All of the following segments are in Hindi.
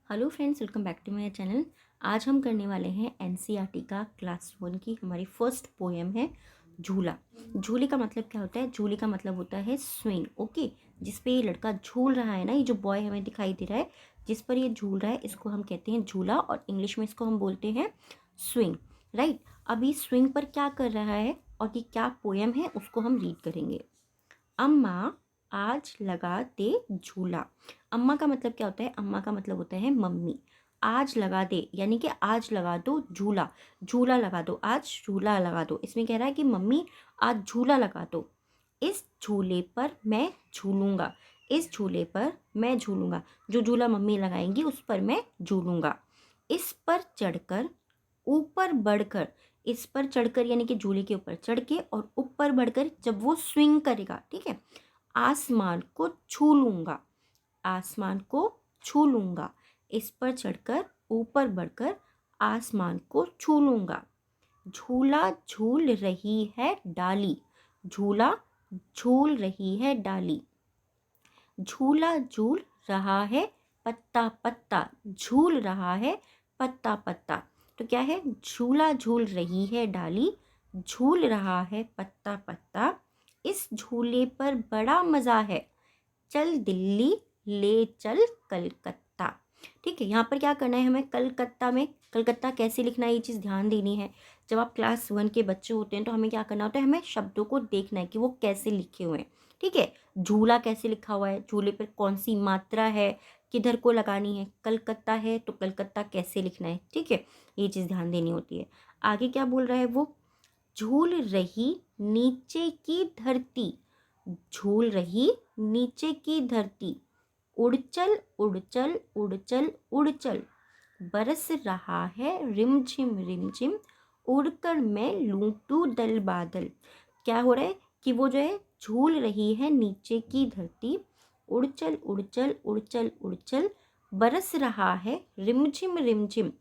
Hello friends, welcome back to my channel. आज हम करने वाले हैं एनसीईआरटी का क्लास 1 की हमारी फर्स्ट पोएम है झूला। झूले का मतलब क्या होता है? झूले का मतलब होता है स्विंग। ओके, जिस पे ये लड़का झूल रहा है ना, ये जो बॉय हमें दिखाई दे रहा है जिस पर ये झूल रहा है, इसको हम कहते हैं झूला और इंग्लिश में इसको हम बोलते हैं स्विंग। राइट, अभी स्विंग पर क्या कर रहा है और ये क्या पोएम है उसको हम रीड करेंगे। अम्मा आज लगा दे झूला। अम्मा का मतलब क्या होता है? अम्मा का मतलब होता है मम्मी। आज लगा दे यानी कि आज लगा दो झूला। झूला लगा दो, आज झूला लगा दो। इसमें कह रहा है कि मम्मी आज झूला लगा दो। इस झूले पर मैं झूलूंगा। इस झूले पर मैं झूलूंगा। जो झूला मम्मी लगाएंगी उस पर मैं झूलूंगा। इस पर चढ़कर ऊपर बढ़कर। इस पर चढ़कर यानी कि झूले के ऊपर चढ़ के और ऊपर बढ़कर जब वो स्विंग करेगा, ठीक है, आसमान को छू लूंगा। आसमान को छू लूंगा। इस पर चढ़कर ऊपर बढ़कर आसमान को छू लूंगा। झूला झूल रही है डाली। झूला झूल रही है डाली। झूला झूल रहा है पत्ता पत्ता। झूल रहा है पत्ता पत्ता। तो क्या है? झूला झूल रही है डाली, झूल रहा है पत्ता पत्ता। इस झूले पर बड़ा मज़ा है, चल दिल्ली ले चल कलकत्ता। ठीक है, यहाँ पर क्या करना है हमें? कलकत्ता में कलकत्ता कैसे लिखना है ये चीज़ ध्यान देनी है। जब आप क्लास 1 के बच्चे होते हैं तो हमें क्या करना होता है? हमें शब्दों को देखना है कि वो कैसे लिखे हुए हैं। ठीक है, झूला कैसे लिखा हुआ है, झूले पर कौन सी मात्रा है, किधर को लगानी है। कलकत्ता है तो कलकत्ता कैसे लिखना है। ठीक है, ये चीज़ ध्यान देनी होती है। आगे क्या बोल रहा है वो? झूल रही नीचे की धरती। झूल रही नीचे की धरती। उड़चल उड़चल उड़चल उड़चल। बरस रहा है रिमझिम रिमझिम। उड़कर मैं लूटूं दल बादल। क्या हो रहा है कि वो जो है झूल रही है नीचे की धरती। उड़चल उड़चल उड़चल उड़चल। बरस रहा है रिमझिम रिमझिम।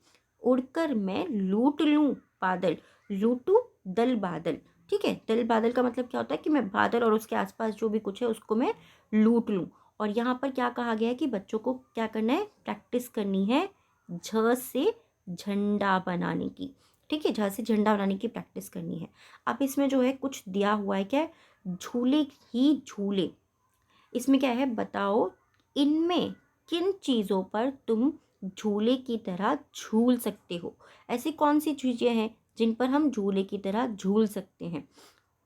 उड़कर मैं लूट लूं बादल। लूटूं दल बादल। ठीक है, दल बादल का मतलब क्या होता है कि मैं बादल और उसके आसपास जो भी कुछ है उसको मैं लूट लूं। और यहाँ पर क्या कहा गया है कि बच्चों को क्या करना है? प्रैक्टिस करनी है झ से झंडा बनाने की। ठीक है, झ से झंडा बनाने की प्रैक्टिस करनी है। अब इसमें जो है कुछ दिया हुआ है, क्या है? झूले ही झूले। इसमें क्या है बताओ? इनमें किन चीज़ों पर तुम झूले की तरह झूल सकते हो? ऐसी कौन सी चीज़ें हैं जिन पर हम झूले की तरह झूल सकते हैं?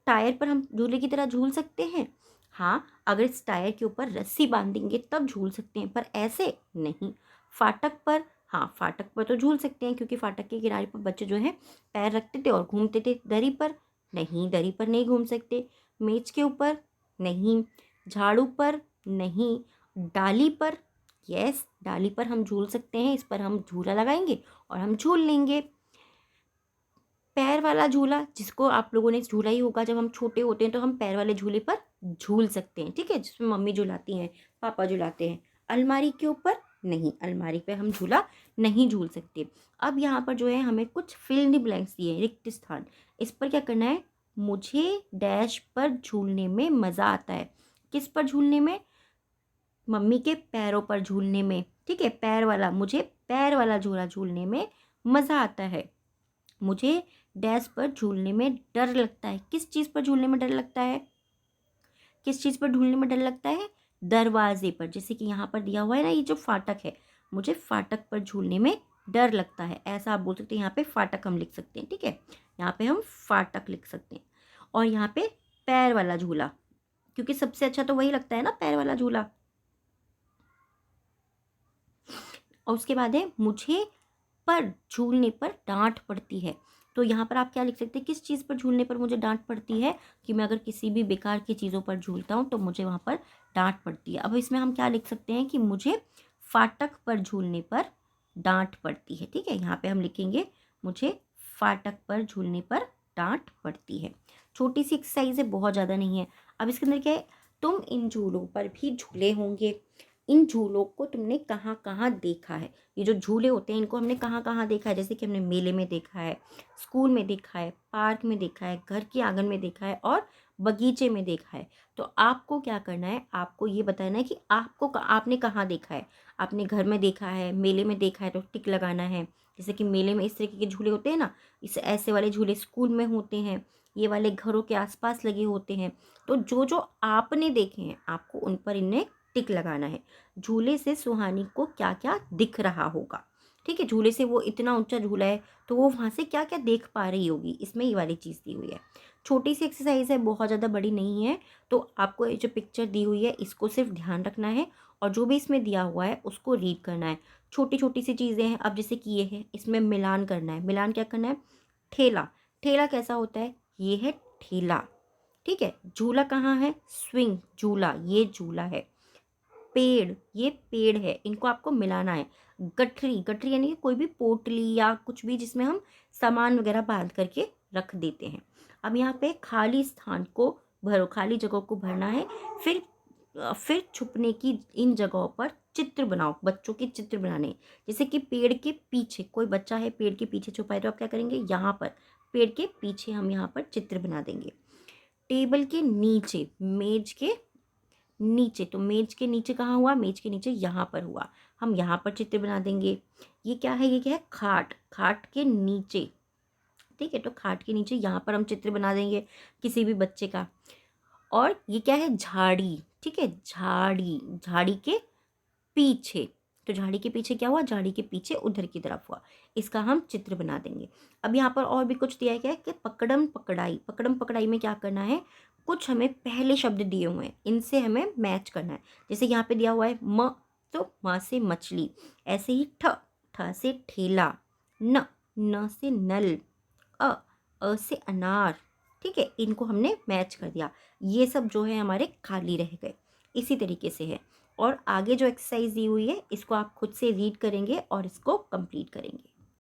टायर पर हम झूले की तरह झूल सकते हैं। हाँ, अगर इस टायर के ऊपर रस्सी बांधेंगे तब झूल सकते हैं, पर ऐसे नहीं। फाटक पर, हाँ फाटक पर तो झूल सकते हैं क्योंकि फाटक के किनारे पर बच्चे जो हैं पैर रखते थे और घूमते थे। दरी पर नहीं, दरी पर नहीं घूम सकते। मेज के ऊपर नहीं। झाड़ू पर नहीं। डाली पर, यस डाली पर हम झूल सकते हैं। इस पर हम झूला लगाएंगे और हम झूल लेंगे। पैर वाला झूला, जिसको आप लोगों ने झूला ही होगा जब हम छोटे होते हैं, तो हम पैर वाले झूले पर झूल सकते हैं। ठीक है, जिसमें मम्मी झुलाती हैं, पापा झुलाते हैं। अलमारी के ऊपर नहीं, अलमारी पे हम झूला नहीं झूल सकते। अब यहाँ पर जो है हमें कुछ फिल इन द ब्लैंक्स दिए हैं, रिक्त स्थान। इस पर क्या करना है? मुझे डैश पर झूलने में मज़ा आता है। किस पर झूलने में? मम्मी के पैरों पर झूलने में। ठीक है, पैर वाला, मुझे पैर वाला झूला झूलने में मज़ा आता है। मुझे डैश पर झूलने में डर लगता है। किस चीज़ पर झूलने में डर लगता है? किस चीज़ पर झूलने में डर लगता है? दरवाजे पर। जैसे कि यहाँ पर दिया हुआ है ना, ये जो फाटक है, मुझे फाटक पर झूलने में डर लगता है। ऐसा आप बोल सकते हैं। यहाँ पे फाटक हम लिख सकते हैं। ठीक है, यहाँ पे हम फाटक लिख सकते हैं। और यहाँ पे पैर वाला झूला, क्योंकि सबसे अच्छा तो वही लगता है ना, पैर वाला झूला। और उसके बाद है मुझे पर झूलने पर डांट पड़ती है। तो यहाँ पर आप क्या लिख सकते हैं? किस चीज़ पर झूलने पर मुझे डांट पड़ती है? कि मैं अगर किसी भी बेकार की चीज़ों पर झूलता हूँ तो मुझे वहाँ पर डांट पड़ती है। अब इसमें हम क्या लिख सकते हैं कि मुझे फाटक पर झूलने पर डांट पड़ती है। ठीक है, यहाँ पे हम लिखेंगे मुझे फाटक पर झूलने पर डांट पड़ती है। छोटी सी एक्सरसाइज है, बहुत ज़्यादा नहीं है। अब इसके अंदर क्या है? तुम इन झूलों पर भी झूले होंगे। इन झूलों को तुमने कहाँ कहाँ देखा है? ये जो झूले होते हैं इनको हमने कहाँ कहाँ देखा है? जैसे कि हमने मेले में देखा है, स्कूल में देखा है, पार्क में देखा है, घर के आंगन में देखा है और बगीचे में देखा है। तो आपको क्या करना है, आपको ये बताना है कि आपने कहाँ देखा है। आपने घर में देखा है, मेले में देखा है तो टिक लगाना है। जैसे कि मेले में इस तरीके के झूले होते हैं ना, इस ऐसे वाले झूले स्कूल में होते हैं, ये वाले घरों के आसपास लगे होते हैं। तो जो जो आपने देखे हैं आपको उन पर इन्हें टिक लगाना है। झूले से सुहानी को क्या क्या दिख रहा होगा, ठीक है। झूले से वो इतना ऊंचा झूला है तो वो वहाँ से क्या क्या देख पा रही होगी, इसमें ये वाली चीज़ दी हुई है। छोटी सी एक्सरसाइज है, बहुत ज़्यादा बड़ी नहीं है। तो आपको ये जो पिक्चर दी हुई है इसको सिर्फ ध्यान रखना है और जो भी इसमें दिया हुआ है उसको रीड करना है। छोटी छोटी सी चीज़ें हैं। अब जैसे कि ये है, इसमें मिलान करना है। मिलान क्या करना है, ठेला। ठेला कैसा होता है, ये है ठेला, ठीक है। झूला कहाँ है, स्विंग, झूला, ये झूला है। पेड़, ये पेड़ है, इनको आपको मिलाना है। गठरी, गठरी यानी कि कोई भी पोटली या कुछ भी जिसमें हम सामान वगैरह बांध करके रख देते हैं। अब यहाँ पे खाली स्थान को भरो, खाली जगह को भरना है। फिर छुपने की इन जगहों पर चित्र बनाओ, बच्चों के चित्र बनाने। जैसे कि पेड़ के पीछे कोई बच्चा है, पेड़ के पीछे छुपा है तो आप क्या करेंगे, यहाँ पर पेड़ के पीछे हम यहाँ पर चित्र बना देंगे। टेबल के नीचे, मेज के नीचे, तो मेज के नीचे कहाँ हुआ, मेज के नीचे यहाँ पर हुआ, हम यहाँ पर चित्र बना देंगे। ये क्या है, ये क्या है, खाट, खाट के नीचे, ठीक है। तो खाट के नीचे यहाँ पर हम चित्र बना देंगे किसी भी बच्चे का। और ये क्या है, झाड़ी, ठीक है, झाड़ी, झाड़ी के पीछे, तो झाड़ी के पीछे क्या हुआ, झाड़ी के पीछे उधर की तरफ हुआ, इसका हम चित्र बना देंगे। अब यहाँ पर और भी कुछ दिया गया है कि पकड़म पकड़ाई। पकड़म पकड़ाई में क्या करना है, कुछ हमें पहले शब्द दिए हुए हैं, इनसे हमें मैच करना है। जैसे यहाँ पे दिया हुआ है म, तो म से मछली। ऐसे ही ठ, ठ से ठेला। न से नल। अ से अनार, ठीक है। इनको हमने मैच कर दिया। ये सब जो है हमारे खाली रह गए, इसी तरीके से है। और आगे जो एक्सरसाइज दी हुई है इसको आप खुद से रीड करेंगे और इसको कंप्लीट करेंगे।